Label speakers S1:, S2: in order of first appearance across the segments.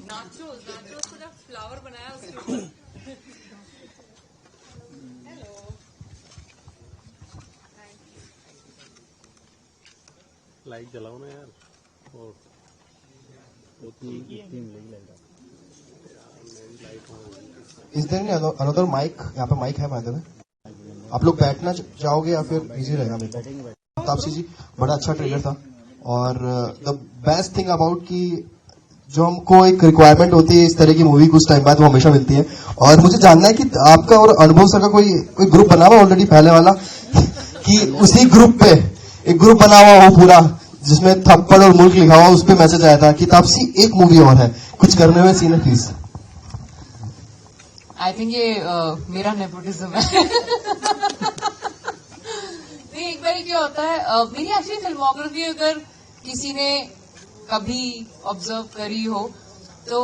S1: Nachos को जब flower बनाया उसके ऊपर। हेलो,
S2: लाइट जलाओ ना यार। और
S3: इस दिन अनदर माइक, यहाँ पे माइक है बाय आप लोग बैठना चाहोगे या फिर इजी रहेगा मेरे को? तापसी जी, बड़ा अच्छा ट्रेलर था और द बेस्ट थिंग अबाउट कि जो हमको एक रिक्वायरमेंट होती है इस तरह की मूवी कुछ टाइम बाद वो हमेशा मिलती है। और मुझे जानना है कि आपका और अनुभव सर का कोई ग्रुप बना हुआ ऑलरेडी पहले वाला, कि उसी ग्रुप पे एक ग्रुप बना हुआ हो पूरा जिसमें थप्पड़ और मुल्क लिखा हुआ, उस पर मैसेज आया था कि तापसी एक मूवी और है, कुछ करने हुए सीन है प्लीज।
S1: आई थिंक ये मेरा नेपोटिज्म है। नहीं, एक बार क्या होता है, मेरी एक्चुअली फिल्मोग्राफी अगर किसी ने कभी ऑब्जर्व करी हो तो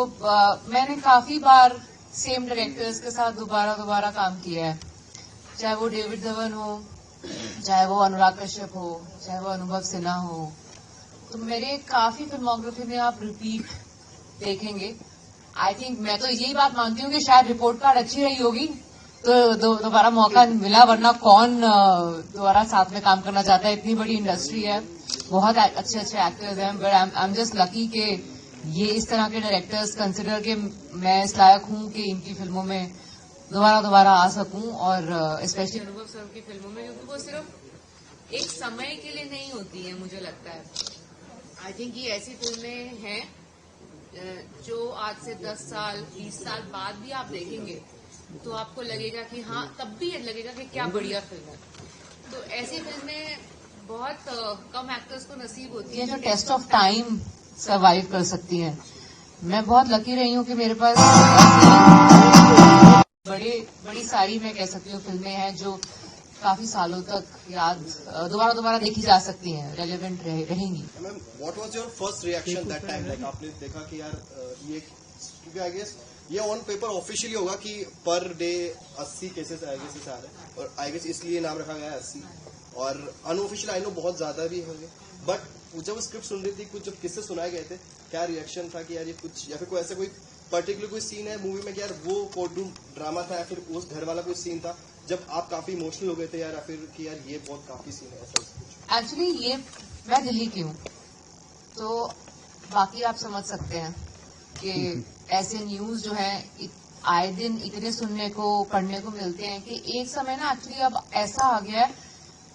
S1: मैंने काफी बार सेम डायरेक्टर्स के साथ दोबारा काम किया है, चाहे वो डेविड धवन हो, चाहे वो अनुराग कश्यप हो, चाहे वो अनुभव सिन्हा हो। तो मेरे काफी फिल्मोग्राफी में आप रिपीट देखेंगे। आई थिंक मैं तो यही बात मानती हूँ कि शायद रिपोर्ट कार्ड अच्छी रही होगी तो दोबारा मौका मिला, वरना कौन दोबारा साथ में काम करना चाहता है। इतनी बड़ी इंडस्ट्री है, बहुत अच्छे एक्टर्स हैं, but I am just lucky कि ये इस तरह के डायरेक्टर्स कंसिडर के मैं इस लायक हूँ कि इनकी फिल्मों में दोबारा आ सकूं, और स्पेशली अनुभव सर की फिल्मों में, क्योंकि वो सिर्फ एक समय के लिए नहीं होती है। मुझे लगता है आई थिंक ये ऐसी फिल्में हैं जो आज से 10 साल 20 साल बाद भी आप देखेंगे तो आपको लगेगा कि हाँ, तब भी लगेगा कि क्या बढ़िया फिल्म है। तो ऐसी फिल्में बहुत कम एक्टर्स को नसीब होती है जो टेस्ट ऑफ टाइम सर्वाइव कर सकती हैं। मैं बहुत लकी रही हूँ कि मेरे पास बड़ी सारी, मैं कह सकती हूँ, फिल्में हैं जो काफी सालों तक याद दोबारा देखी जा सकती हैं, रेलेवेंट रहेंगी।
S4: Ma'am, what was your first reaction that time? Like आपने देखा कि यार ये, क्योंकि आई गेस ये ऑन पेपर ऑफिशियली होगा कि per day 80 cases I guess आ रहे हैं, और आई गेस इसलिए नाम रखा गया है 80, और अनऑफिशियल आई नो बहुत ज्यादा भी होंगे। बट जब स्क्रिप्ट सुन रही थी, कुछ जब किस्से सुनाए गए थे, क्या रिएक्शन था कि यार ये कुछ, या फिर कोई ऐसा कोई पर्टिकुलर कोई सीन है मूवी में कि यार वो कोर्ट रूम ड्रामा था, या फिर उस घर वाला कोई सीन था जब आप काफी इमोशनल हो गए थे यार, या फिर कि यार ये बहुत काफी सीन है ऐसा?
S1: एक्चुअली ये, मैं दिल्ली की हूँ तो बाकी आप समझ सकते हैं कि ऐसे न्यूज जो है आए दिन इतने सुनने को पढ़ने को मिलते हैं कि एक समय ना एक्चुअली अब ऐसा आ गया है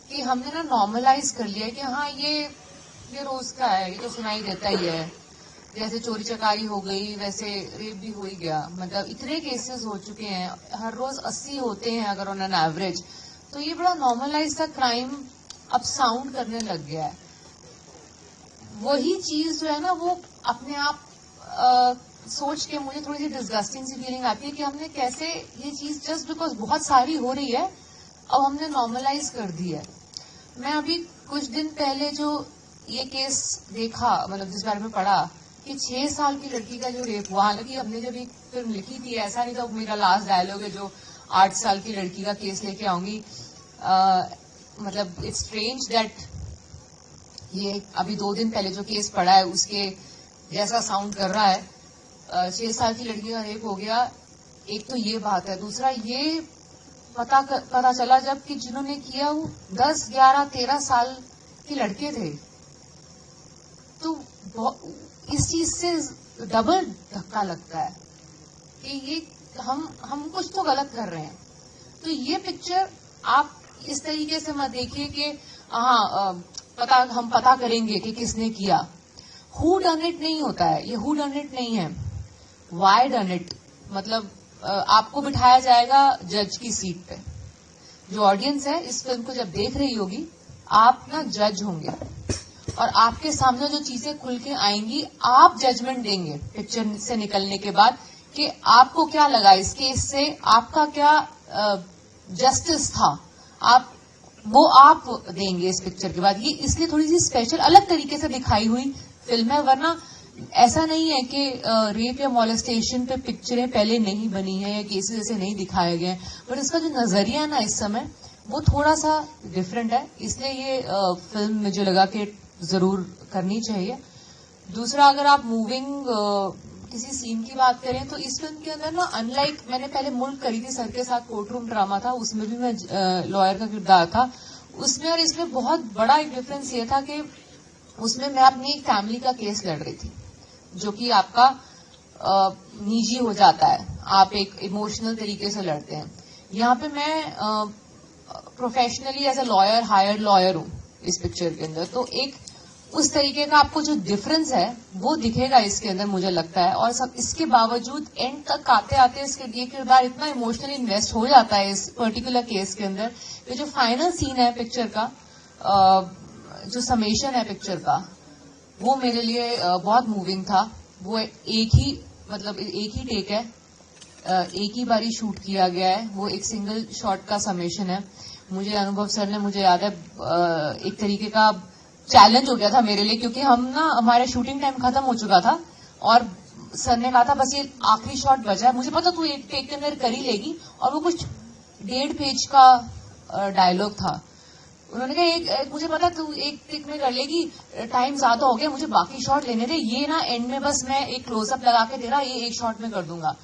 S1: कि हमने ना नॉर्मलाइज कर लिया है कि हाँ ये रोज का है, ये तो सुनाई देता ही है। जैसे चोरी चकारी हो गई वैसे रेप भी हो ही गया, मतलब इतने केसेस हो चुके हैं, हर रोज 80 होते हैं अगर ऑन एन एवरेज। तो ये बड़ा नॉर्मलाइज सा क्राइम अब साउंड करने लग गया है। वही चीज जो है ना, वो अपने आप सोच के मुझे थोड़ी सी डिस्गस्टिंग सी फीलिंग आती है कि हमने कैसे ये चीज जस्ट बिकॉज बहुत सारी हो रही है अब हमने नॉर्मलाइज कर दी है। मैं अभी कुछ दिन पहले जो ये केस देखा, मतलब जिस बारे में पढ़ा कि 6 साल की लड़की का जो रेप हुआ, हालांकि हमने जब एक फिल्म लिखी थी ऐसा नहीं था, मेरा लास्ट डायलॉग है जो 8 साल की लड़की का केस लेके आऊंगी। मतलब इट्स स्ट्रेंज दैट ये अभी 2 दिन पहले जो केस पड़ा है उसके जैसा साउंड कर रहा है। 6 साल की लड़की का रेप हो गया, एक तो ये बात है। दूसरा ये पता चला जब कि जिन्होंने किया वो 10, 11, 13 साल के लड़के थे, तो इस चीज से डबल धक्का लगता है कि ये हम कुछ तो गलत कर रहे हैं। तो ये पिक्चर आप इस तरीके से मत देखिए कि हम पता करेंगे कि किसने किया। हु डन इट नहीं होता है, ये हु डन इट नहीं है, वाई डन इट। मतलब आपको बिठाया जाएगा जज की सीट पे। जो ऑडियंस है इस फिल्म को जब देख रही होगी, आप ना जज होंगे और आपके सामने जो चीजें खुल के आएंगी आप जजमेंट देंगे पिक्चर से निकलने के बाद कि आपको क्या लगा इस केस से, आपका क्या जस्टिस था, आप देंगे इस पिक्चर के बाद। ये इसलिए थोड़ी सी स्पेशल अलग तरीके से दिखाई हुई फिल्म है, वरना ऐसा नहीं है कि रेप या मॉलेस्टेशन पे पिक्चरें पहले नहीं बनी है या केसेस ऐसे नहीं दिखाए गए, बट इसका जो नजरिया है ना इस समय वो थोड़ा सा डिफरेंट है, इसलिए ये फिल्म मुझे लगा कि जरूर करनी चाहिए। दूसरा, अगर आप मूविंग किसी सीन की बात करें तो इस फिल्म के अंदर ना अनलाइक मैंने पहले मुल्क करी थी सर के साथ, कोर्ट रूम ड्रामा था, उसमें भी मैं लॉयर का किरदार था। उसमें और इसमें बहुत बड़ा एक डिफरेंस ये था कि उसमें मैं अपनी एक फैमिली का केस लड़ रही थी जो कि आपका निजी हो जाता है, आप एक इमोशनल तरीके से लड़ते हैं। यहाँ पे मैं professionally as a lawyer hired lawyer हूँ इस पिक्चर के अंदर, तो एक उस तरीके का आपको जो डिफरेंस है वो दिखेगा इसके अंदर मुझे लगता है। और सब इसके बावजूद एंड तक आते आते इसके ये किरदार इतना इमोशनली इन्वेस्ट हो जाता है इस पर्टिकुलर केस के अंदर कि जो फाइनल सीन है पिक्चर का, जो समेशन है पिक्चर का, वो मेरे लिए बहुत मूविंग था। वो एक ही टेक है, एक ही बारी शूट किया गया है, वो एक सिंगल शॉट का समेशन है। मुझे अनुभव सर ने, मुझे याद है, एक तरीके का चैलेंज हो गया था मेरे लिए, क्योंकि हमारा शूटिंग टाइम खत्म हो चुका था और सर ने कहा था बस ये आखिरी शॉट बचा है, मुझे पता तू एक टेक के अंदर कर ही लेगी, और वो कुछ 1.5 पेज का डायलॉग था। उन्होंने कहा मुझे पता तू एक टेक में कर लेगी, टाइम ज्यादा हो गया, मुझे बाकी शॉट लेने दे, ये ना एंड में बस मैं एक क्लोजअप लगा के दे रहा, ये एक शॉट में कर दूंगा।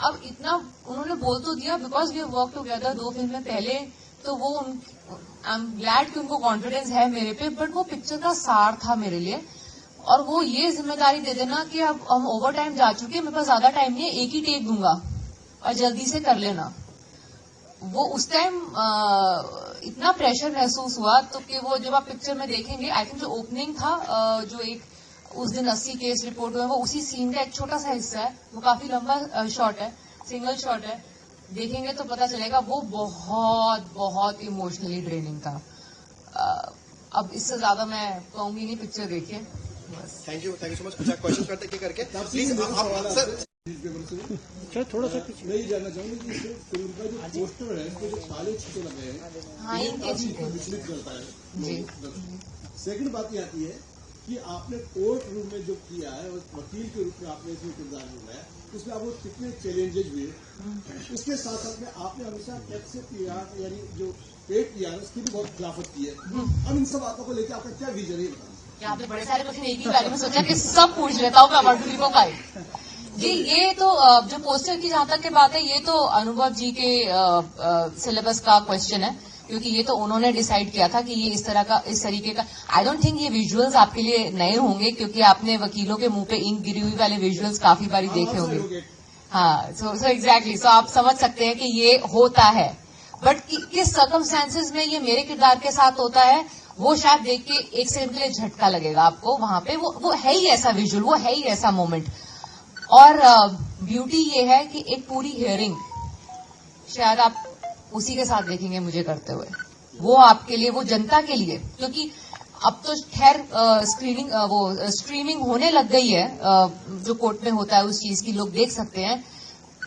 S1: अब इतना उन्होंने बोल तो दिया, बिकॉज वी वर्क टुगेदर 2 फिल्में पहले, तो वो आई एम ग्लैड कि उनको कॉन्फिडेंस है मेरे पे, बट वो पिक्चर का सार था मेरे लिए। और वो ये जिम्मेदारी दे देना कि अब हम ओवर टाइम जा चुके हैं, मेरे पास ज्यादा टाइम नहीं है, एक ही टेक दूंगा और जल्दी से कर लेना। वो उस टाइम इतना प्रेशर महसूस हुआ, तो कि वो जब आप पिक्चर में देखेंगे, आई थिंक जो ओपनिंग था, जो एक उस दिन 80 केस रिपोर्ट हुए, वो उसी सीन का एक छोटा सा हिस्सा है, वो काफी लंबा शॉट है, सिंगल शॉट है, देखेंगे तो पता चलेगा वो बहुत बहुत इमोशनली ड्रेनिंग था। अब इससे ज्यादा मैं कहूंगी नहीं, पिक्चर देखिए बस।
S4: Thank you so much. अच्छा, क्वेश्चन करते करके प्लीज सर
S2: थोड़ा सा
S5: मैं ये जानना चाहूंगी कि इस फिल्म का जो पोस्टर है, इसमें जो काले छींटे लगे हैं,
S1: हाँ,
S5: ये
S1: इनके
S5: काफी
S1: छींटे
S5: विचलित करता है
S1: जी।
S5: सेकंड बात ये आती है कि आपने कोर्ट रूम में जो किया है और वकील के रूप में आपने इसमें किरदार निभाया, उसमें आपको कितने चैलेंजेस हुए। उसके साथ साथ में आपने हमेशा टैक्स से पीआर यानी जो पेड पीआर उसकी भी बहुत खिलाफत की है। अब इन सब बातों को लेकर आपका क्या विजन है बताना।
S1: यहाँ पे बड़े सारे क्वेश्चन एक ही बारे में सोचा कि सब पूछ लेता हूँ मैं को का जी। ये तो जो पोस्टर की जहां तक की बात है, ये तो अनुभव जी के सिलेबस का क्वेश्चन है, क्योंकि ये तो उन्होंने डिसाइड किया था कि ये इस तरीके का। आई डोंट थिंक ये विजुअल्स आपके लिए नए होंगे, क्योंकि आपने वकीलों के मुंह पे इंक गिरी हुई वाले विजुअल्स काफी बारी देखे होंगे। हाँ, सो एग्जैक्टली, सो आप समझ सकते हैं कि ये होता है, बट किस सर्कमस्टेंसेज में ये मेरे किरदार के साथ होता है, वो शायद देख के एक सेकंड के लिए झटका लगेगा आपको। वहां पे वो है ही ऐसा विजुअल, वो है ही ऐसा मोमेंट। और ब्यूटी ये है कि एक पूरी हियरिंग शायद आप उसी के साथ देखेंगे मुझे करते हुए, वो आपके लिए, वो जनता के लिए, क्योंकि अब तो खैर स्ट्रीमिंग होने लग गई है, जो कोर्ट में होता है उस चीज की लोग देख सकते हैं,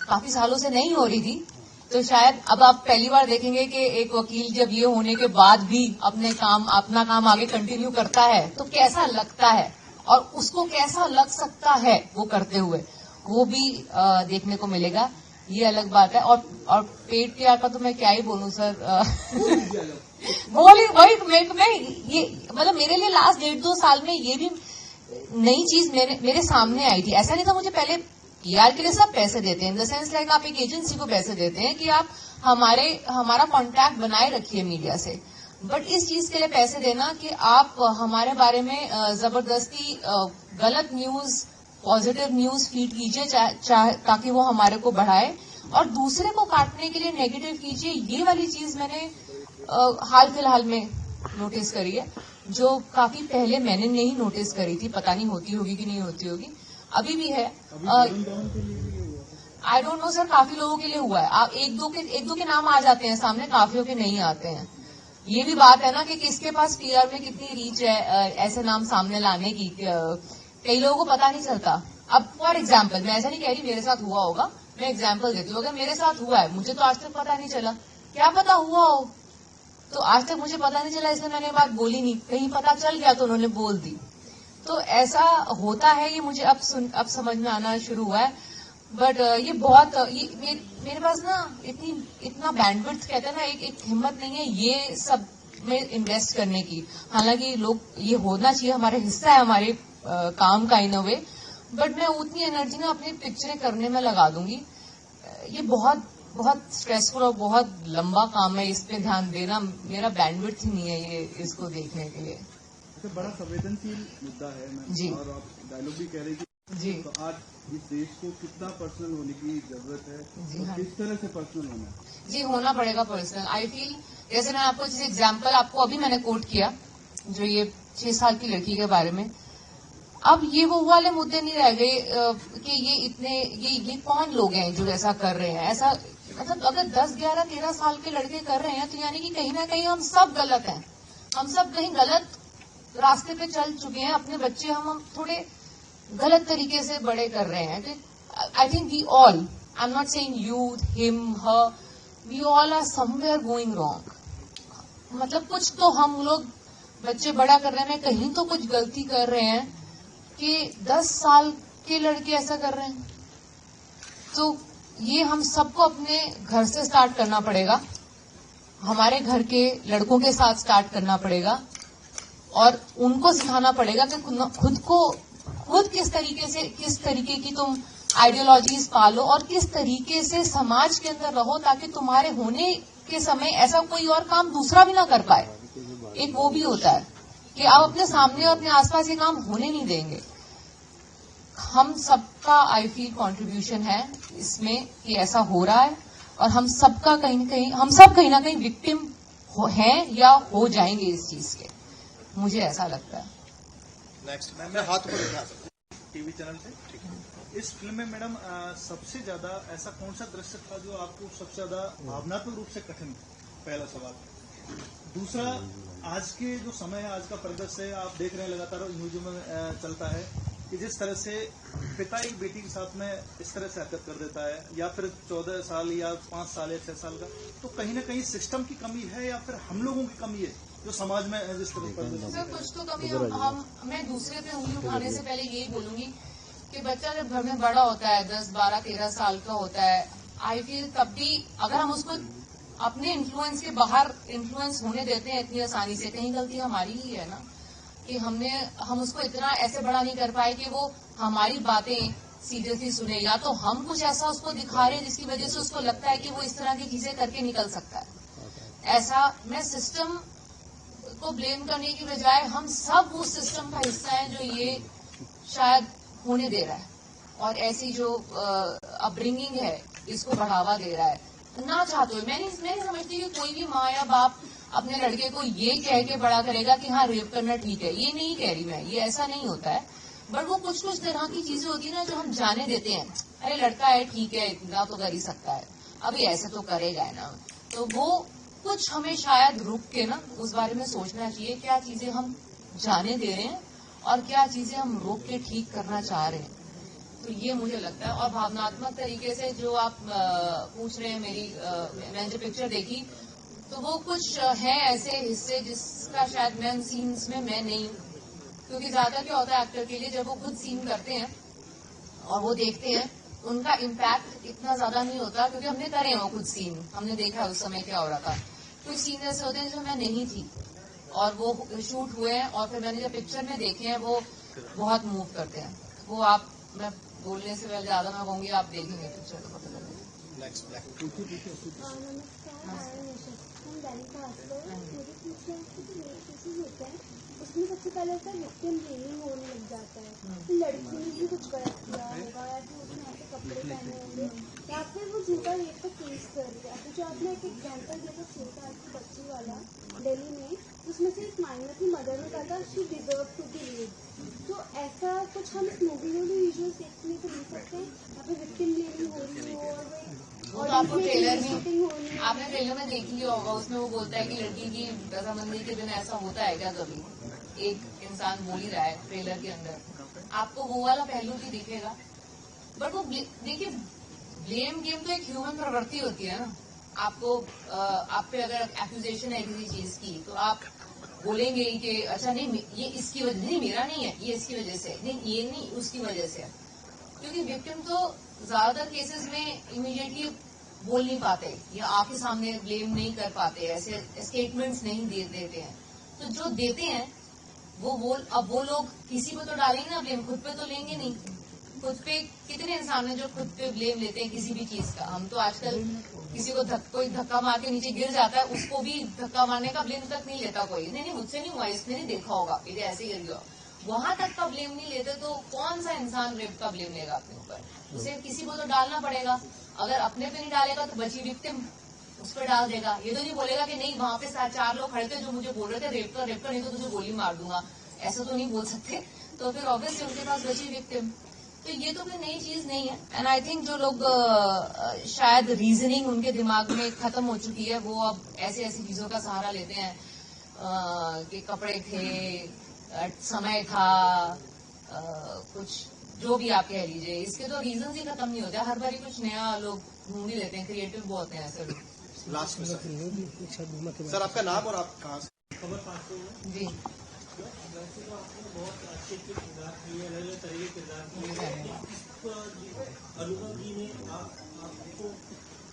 S1: काफी सालों से नहीं हो रही थी, तो शायद अब आप पहली बार देखेंगे कि एक वकील जब ये होने के बाद भी अपना काम आगे कंटिन्यू करता है तो कैसा लगता है, और उसको कैसा लग सकता है वो करते हुए, वो भी देखने को मिलेगा। ये अलग बात है। और पेड पीआर का तो मैं क्या ही बोलूं सर, मैं ये मतलब मेरे लिए लास्ट 1.5-2 साल में ये भी नई चीज मेरे सामने आई थी। ऐसा नहीं था, मुझे पहले पीआर के लिए सब पैसे देते हैं, इन द सेंस लाइक आप एक एजेंसी को पैसे देते हैं कि आप हमारा कॉन्टैक्ट बनाए रखिए मीडिया से, बट इस चीज के लिए पैसे देना कि आप हमारे बारे में जबरदस्ती गलत न्यूज, पॉजिटिव न्यूज फीड कीजिए ताकि वो हमारे को बढ़ाए, और दूसरे को काटने के लिए नेगेटिव कीजिए, ये वाली चीज मैंने हाल फिलहाल में नोटिस करी है, जो काफी पहले मैंने नहीं नोटिस करी थी। पता नहीं होती होगी कि नहीं होती होगी, अभी भी है। आई डोंट नो सर, काफी लोगों के लिए हुआ है। आप एक दो के नाम आ जाते हैं सामने, काफियों के नहीं आते हैं। ये भी बात है ना कि किसके पास पीआर में कितनी रीच है ऐसे नाम सामने लाने की, कई लोगों को पता नहीं चलता। अब फॉर एग्जाम्पल, मैं ऐसा नहीं कह रही मेरे साथ हुआ होगा, मैं एग्जाम्पल देती हूँ, अगर मेरे साथ हुआ है, मुझे तो आज तक पता नहीं चला, क्या पता हुआ हो, तो आज तक मुझे पता नहीं चला, इसलिए मैंने बात बोली नहीं, कहीं पता चल गया तो उन्होंने बोल दी, तो ऐसा होता है। ये मुझे अब समझ में आना शुरू हुआ है, बट ये बहुत मेरे पास ना इतना बैंडविड्थ कहते हैं ना, एक हिम्मत नहीं है ये सब में इन्वेस्ट करने की। हालांकि लोग, ये होना चाहिए, हमारा हिस्सा है हमारे काम का इन अ वे, बट मैं उतनी एनर्जी ना अपनी पिक्चरें करने में लगा दूंगी। ये बहुत बहुत स्ट्रेसफुल और बहुत लंबा काम है, इस पे ध्यान देना मेरा बैंडविड्थ ही नहीं है ये इसको देखने के लिए।
S5: अच्छा, बड़ा संवेदनशील मुद्दा है मैम,
S1: जी।
S5: और आप डायलॉग भी कह रहे हैं कि
S1: जी
S5: तो आज इस देश को कितना पर्सनल होने की जरूरत है
S1: जी,
S5: और
S1: हाँ।
S5: किस तरह से पर्सनल होना है?
S1: जी, होना पड़ेगा पर्सनल। आई फील जैसे मैं आपको जैसे एग्जाम्पल आपको अभी मैंने कोट किया जो ये 6 साल की लड़की के बारे में, अब ये वो वाले मुद्दे नहीं रह गए कि ये इतने ये कौन लोग हैं जो ऐसा कर रहे हैं। ऐसा मतलब अगर 10, 11, 13 साल के लड़के कर रहे हैं तो यानी कि कहीं ना कहीं हम सब गलत हैं, हम सब कहीं गलत रास्ते पे चल चुके हैं। अपने बच्चे हम थोड़े गलत तरीके से बड़े कर रहे हैं। I think we all, I am not saying you, him, her, we all are somewhere going wrong. मतलब कुछ तो हम लोग बच्चे बड़ा कर रहे हैं, कहीं तो कुछ गलती कर रहे हैं कि 10 साल के लड़के ऐसा कर रहे हैं। तो ये हम सबको अपने घर से स्टार्ट करना पड़ेगा, हमारे घर के लड़कों के साथ स्टार्ट करना पड़ेगा और उनको सिखाना पड़ेगा कि खुद किस तरीके की तुम आइडियोलॉजीज पालो और किस तरीके से समाज के अंदर रहो ताकि तुम्हारे होने के समय ऐसा कोई और काम दूसरा भी ना कर पाए। एक वो भी होता है कि आप अपने सामने और अपने आसपास ये काम होने नहीं देंगे। हम सबका आई फील कंट्रीब्यूशन है इसमें कि ऐसा हो रहा है और हम सबका हम सब कहीं ना कहीं विक्टिम हैं या हो जाएंगे इस चीज के, मुझे ऐसा लगता है।
S4: नेक्स्ट मैं हाथ ऊपर उठा
S6: टीवी चैनल से। इस फिल्म में मैडम सबसे ज्यादा ऐसा कौन सा दृश्य था जो आपको सबसे ज्यादा भावनात्मक रूप से कठिन? पहला सवाल। दूसरा, आज के जो समय है, आज का परिदृश्य है, आप देख रहे हैं लगातार न्यूज में चलता है कि जिस तरह से पिता एक बेटी के साथ में इस तरह से हरकत कर देता है, या फिर 14 साल या 5 साल या 6 साल का, तो कहीं ना कहीं सिस्टम की कमी है या फिर हम लोगों की कमी है जो समाज में जिस तरह पर
S1: सर कुछ तो कमी मैं दूसरे पे उंगली उठाने से पहले यही बोलूंगी कि बच्चा जब घर में बड़ा होता है, 10, 12, 13 साल का होता है, आई फील तब भी अगर हम उसको अपने इन्फ्लुएंस के बाहर इन्फ्लुएंस होने देते हैं इतनी आसानी से, कहीं गलती हमारी ही है ना कि हम उसको इतना ऐसे बड़ा नहीं कर पाए कि वो हमारी बातें सीरियसली सुने, या तो हम कुछ ऐसा उसको दिखा रहे हैं जिसकी वजह से उसको लगता है कि वो इस तरह की चीजें करके निकल सकता है। ऐसा मैं सिस्टम को ब्लेम करने की बजाय हम सब उस सिस्टम का हिस्सा है जो ये शायद होने दे रहा है और ऐसी जो अपब्रिंगिंग है इसको बढ़ावा दे रहा है ना चाहते हुए। मैं नहीं समझती कि कोई भी माँ या बाप अपने लड़के को ये कह के बड़ा करेगा कि हाँ रेप करना ठीक है, ये नहीं कह रही मैं, ये ऐसा नहीं होता है। बट वो कुछ तरह की चीजें होती है ना जो हम जाने देते हैं, अरे लड़का है ठीक है इतना तो कर ही सकता है, अभी ऐसे तो करेगा है ना, तो वो कुछ हमें शायद रुक के ना उस बारे में सोचना चाहिए क्या चीजें हम जाने दे रहे हैं और क्या चीजें हम रोक के ठीक करना चाह रहे हैं। तो ये मुझे लगता है। और भावनात्मक तरीके से जो आप पूछ रहे हैं मैंने जो पिक्चर देखी तो वो कुछ है ऐसे हिस्से जिसका शायद मैं सीन्स में मैं नहीं हूँ, क्योंकि ज्यादा क्या होता है एक्टर के लिए जब वो खुद सीन करते हैं और वो देखते हैं उनका इम्पैक्ट इतना ज्यादा नहीं होता, क्योंकि हमने करे हैं वो खुद सीन, हमने देखा उस समय क्या हो रहा था। कुछ सीन ऐसे होते हैं जो मैं नहीं थी और वो शूट हुए हैं और फिर मैंने जो पिक्चर में देखे हैं वो बहुत मूव करते हैं। वो आप मैं बोलने से पहले ज्यादा मैं कहूंगी आप देखेंगे पिक्चर तो पता लगेगा।
S4: नेक्स्ट
S7: उसमें सबसे पहले होता है विक्टिम ब्लेमिंग होने लग जाता है कि लड़की ने भी कुछ गलत किया होगा या फिर उसने ऐसे कपड़े पहने होंगे या फिर वो झूठा रेप का केस कर दिया। तो जो आपने एक एग्जाम्पल दिया था 6 साल की बच्ची वाला दिल्ली में, उसमें से एक माइनर की मदर ने कहा था she deserve to be rape. तो ऐसा कुछ हम इस मूवी में भी विजुअल देखने को मिल सकते हैं या फिर विक्टिम ब्लेमिंग हो रही हो
S1: वो तो आपको ट्रेलर में आपने ट्रेलर में देख लिया होगा, उसमें वो बोलता है कि लड़की की रजामंदी के दिन ऐसा होता है क्या कभी, एक इंसान बोल ही रहा है ट्रेलर के अंदर, आपको वो वाला पहलू भी दिखेगा। बट वो देखिए ब्लेम गेम तो एक ह्यूमन प्रवृत्ति होती है ना, आपको आप पे अगर एक्यूजेशन है किसी चीज की तो आप बोलेंगे कि अच्छा नहीं ये इसकी वजह नहीं, मेरा नहीं है, ये इसकी वजह से नहीं, ये नहीं उसकी वजह से, क्योंकि विक्टिम तो ज्यादातर केसेस में इमीडिएटली बोल नहीं पाते या आपके सामने ब्लेम नहीं कर पाते, ऐसे स्टेटमेंट्स नहीं देते हैं। तो जो देते हैं अब वो लोग किसी पे तो डालेंगे ना ब्लेम, खुद पे तो लेंगे नहीं। खुद पे कितने इंसान हैं जो खुद पे ब्लेम लेते हैं किसी भी चीज का। हम तो आजकल किसी को कोई धक्का मार के नीचे गिर जाता है, उसको भी धक्का मारने का ब्लेम तक नहीं लेता कोई। नहीं मुझसे नहीं हुआ, इसने नहीं देखा होगा, ये ऐसे गिर गया, वहां तक का ब्लेम नहीं लेते। तो कौन सा इंसान रेप का ब्लेम लेगा अपने ऊपर? उसे किसी को तो डालना पड़ेगा। अगर अपने पे नहीं डालेगा तो बची विक्टिम उस पर डाल देगा। ये तो नहीं बोलेगा कि नहीं वहां पे 4 लोग खड़े थे जो मुझे बोल रहे थे रेप कर नहीं तो तुझे गोली मार दूंगा, ऐसा तो नहीं बोल सकते। तो फिर ऑब्वियसली उनके पास बची विक्टिम। तो ये तो कोई नई चीज नहीं है। एंड आई थिंक जो लोग शायद रीजनिंग उनके दिमाग में खत्म हो चुकी है, वो अब ऐसी चीजों का सहारा लेते हैं कि कपड़े थे, समय था, कुछ जो भी आप कह लीजिए, इसके तो रीजन ही खत्म नहीं होते। हर बार कुछ नया लोग ढूंढ ही लेते हैं, क्रिएटिव बहुत हैं ऐसे लोग।
S4: लास्ट में सर आपका नाम और आप कहाँ से
S6: खबर पाते हैं
S1: जी।
S6: वैसे तो आपने बहुत अच्छे किरदार किए, अलग अलग तरह के किरदार किए। अनुभव जी ने आपको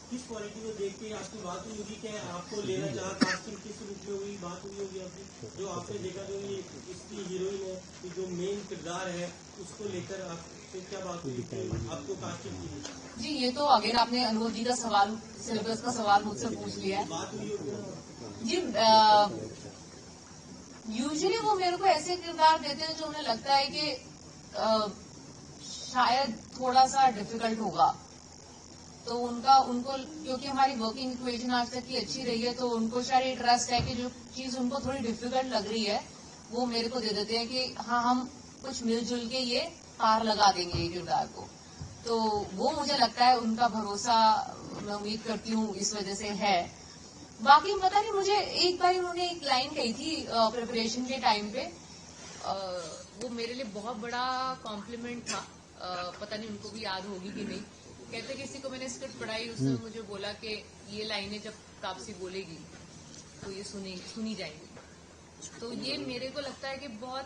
S6: किस क्वालिटी को देख के आपकी बात हुई होगी, क्या आपको लेना चाहा, कास्टिंग किस रूप में हुई, बात हुई होगी आपकी, जो आपने देखा जो ये इसकी हीरोइन है, जो मेन किरदार है, उसको लेकर आपसे क्या बात हुई, आपको कास्टिंग की?
S1: जी ये तो अगेन आपने अनुभव जी का सवाल, सिलेबस का सवाल मुझसे पूछ लिया है।
S6: बात हुई होगी
S1: जी। यूजुअली वो मेरे को ऐसे किरदार देते हैं जो उन्हें लगता है कि शायद थोड़ा सा डिफिकल्ट होगा, तो उनको क्योंकि हमारी वर्किंग इक्वेशन आज तक की अच्छी रही है, तो उनको शायद ये ट्रस्ट है कि जो चीज उनको थोड़ी डिफिकल्ट लग रही है वो मेरे को दे देते हैं कि हाँ हम कुछ मिलजुल के ये पार लगा देंगे ये किरदार को। तो वो मुझे लगता है उनका भरोसा, मैं उम्मीद करती हूँ इस वजह से है। बाकी पता नहीं, मुझे एक बार उन्होंने एक लाइन कही थी प्रिपरेशन के टाइम पे, वो मेरे लिए बहुत बड़ा कॉम्प्लीमेंट था। पता नहीं उनको भी याद होगी कि नहीं। कहते किसी को मैंने स्क्रिप्ट पढ़ाई, उसने मुझे बोला कि ये लाइनें जब तापसी बोलेगी तो ये सुनी जाएंगी। तो ये मेरे को लगता है कि बहुत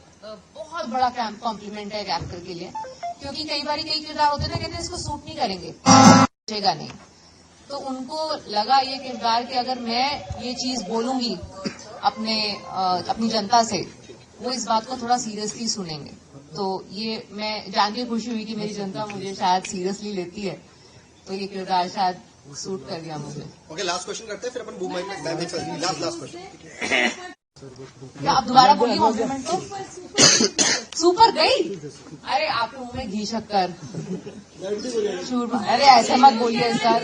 S1: बड़ा कॉम्प्लीमेंट है एक एक्टर के लिए, क्योंकि कई बार कई किरदार होते हैं ना, कहते हैं इसको सूट नहीं करेंगे, बचेगा नहीं। तो उनको लगा ये किरदार कि अगर मैं ये चीज बोलूंगी अपनी जनता से, वो इस बात को थोड़ा सीरियसली सुनेंगे। तो ये मैं जान के खुशी हुई कि मेरी जनता मुझे शायद सीरियसली लेती है, तो ये किरदार शायद सूट कर गया मुझे।
S4: ओके लास्ट क्वेश्चन करते हैं, फिर अपन बूम माइक में लास्ट क्वेश्चन।
S1: क्या आप दोबारा बोलिए कॉम्प्लीमेंट तो। सुपर गई? अरे आपके मुंह में घी शक्कर, अरे ऐसे मत बोलिए सर।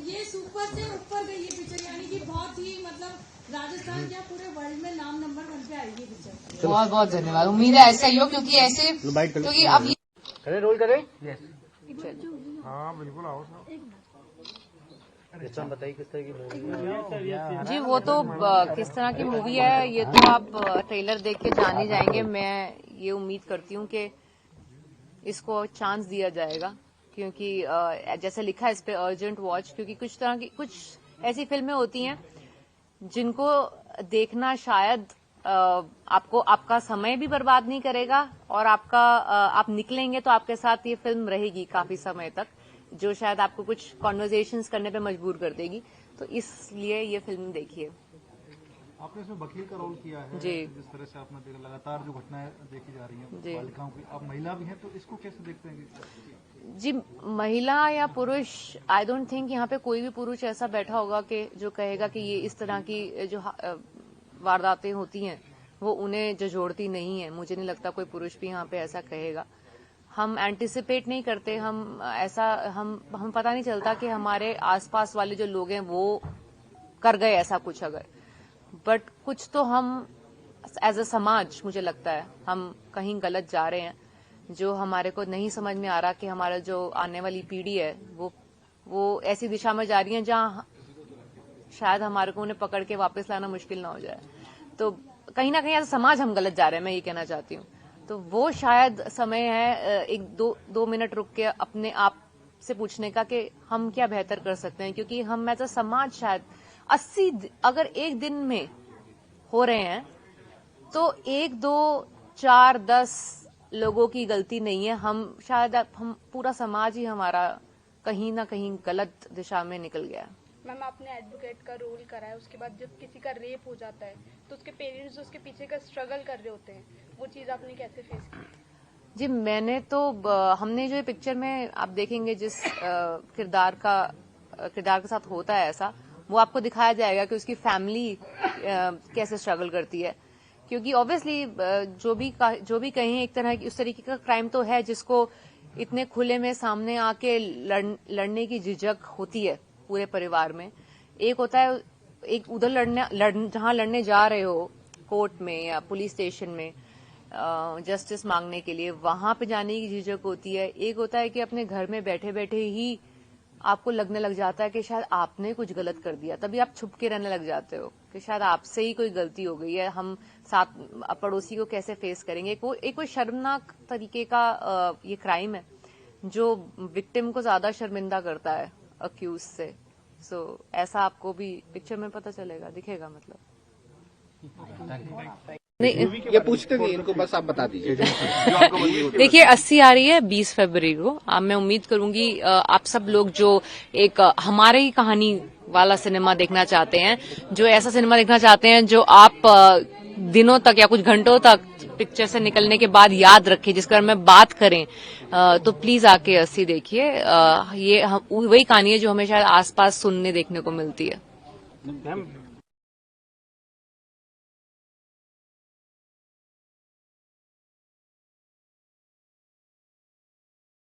S8: ये सुपर से ऊपर गई ये पिक्चर, यानी कि बहुत ही मतलब राजस्थान या पूरे वर्ल्ड में नाम नंबर 1 पे आएगी पिक्चर।
S1: बहुत बहुत धन्यवाद, उम्मीद है ऐसा ही हो, क्योंकि ऐसे क्योंकि अब
S2: करें रोल करें। हाँ बिल्कुल आओ सर, बताइए किस तरह की मूवी है?
S1: जी वो तो किस तरह की मूवी है ये तो आप ट्रेलर देख के जान ही जाएंगे। मैं ये उम्मीद करती हूँ कि इसको चांस दिया जाएगा, क्योंकि जैसे लिखा है इस पे अर्जेंट वॉच, क्योंकि कुछ ऐसी फिल्में होती हैं जिनको देखना शायद आपका समय भी बर्बाद नहीं करेगा, और आप निकलेंगे तो आपके साथ ये फिल्म रहेगी काफी समय तक, जो शायद आपको कुछ कॉन्वर्जेशंस करने पे मजबूर कर देगी। तो इसलिए ये फिल्म देखिए।
S6: आपने इसमें वकील का रोल किया है
S1: जी।
S6: जिस तरह से आपने देखा लगातार जो घटनाएं देखी जा रही हैं
S1: जी।
S6: बालिकाओं की, आप महिला भी हैं, तो इसको कैसे देखते हैं?
S1: जी महिला या पुरुष, आई डोंट थिंक यहाँ पे कोई भी पुरुष ऐसा बैठा होगा कि जो कहेगा कि ये इस तरह की जो वारदातें होती हैं वो उन्हें झंझोड़ती नहीं है। मुझे नहीं लगता कोई पुरुष भी यहाँ पे ऐसा कहेगा। हम एंटिसिपेट नहीं करते, हम पता नहीं चलता कि हमारे आसपास वाले जो लोग हैं वो कर गए ऐसा कुछ अगर, बट कुछ तो हम एज अ समाज मुझे लगता है हम कहीं गलत जा रहे हैं, जो हमारे को नहीं समझ में आ रहा कि हमारा जो आने वाली पीढ़ी है वो ऐसी दिशा में जा रही है जहां शायद हमारे को उन्हें पकड़ के वापस लाना मुश्किल ना हो जाए। तो कहीं ना कहीं एज अ समाज हम गलत जा रहे हैं, मैं ये कहना चाहती हूँ। तो वो शायद समय है एक दो मिनट रुक के अपने आप से पूछने का कि हम क्या बेहतर कर सकते हैं, क्योंकि हम एज अ समाज शायद 80 अगर एक दिन में हो रहे हैं तो 1, 2, 4, 10 लोगों की गलती नहीं है। हम पूरा समाज ही हमारा कहीं ना कहीं गलत दिशा में निकल गया।
S7: मैम आपने एडवोकेट का रोल करा है, उसके बाद जब किसी का रेप हो जाता है तो उसके पेरेंट्स उसके पीछे का स्ट्रगल कर रहे होते हैं, वो चीज़ आपने कैसे फेस की?
S1: जी मैंने तो हमने जो ये पिक्चर में आप देखेंगे जिस किरदार के साथ होता है ऐसा, वो आपको दिखाया जाएगा कि उसकी फैमिली कैसे स्ट्रगल करती है, क्योंकि ऑब्वियसली जो भी कहीं एक तरह की उस तरीके का क्राइम तो है जिसको इतने खुले में सामने आके लड़ने की झिझक होती है पूरे परिवार में। एक होता है एक उधर जहां लड़ने जा रहे हो कोर्ट में या पुलिस स्टेशन में जस्टिस मांगने के लिए, वहां पे जाने की झिझक होती है। एक होता है कि अपने घर में बैठे बैठे ही आपको लगने लग जाता है कि शायद आपने कुछ गलत कर दिया, तभी आप छुप के रहने लग जाते हो कि शायद आपसे ही कोई गलती हो गई है, हम साथ पड़ोसी को कैसे फेस करेंगे। कोई शर्मनाक तरीके का ये क्राइम है जो विक्टिम को ज्यादा शर्मिंदा करता है अक्यूज से। सो ऐसा आपको भी पिक्चर में पता चलेगा, दिखेगा मतलब। नहीं
S2: ये पूछते नहीं, इनको बस आप बता दीजिए।
S1: देखिए 80 आ रही है 20 फरवरी को। अब मैं उम्मीद करूंगी आप सब लोग जो एक हमारे ही कहानी वाला सिनेमा देखना चाहते हैं, जो ऐसा सिनेमा देखना चाहते हैं जो आप दिनों तक या कुछ घंटों तक पिक्चर से निकलने के बाद याद रखें, जिसके बारे में बात करें, तो प्लीज आके 80 देखिए। ये वही कहानी है जो हमें शायद आसपास सुनने देखने को मिलती है।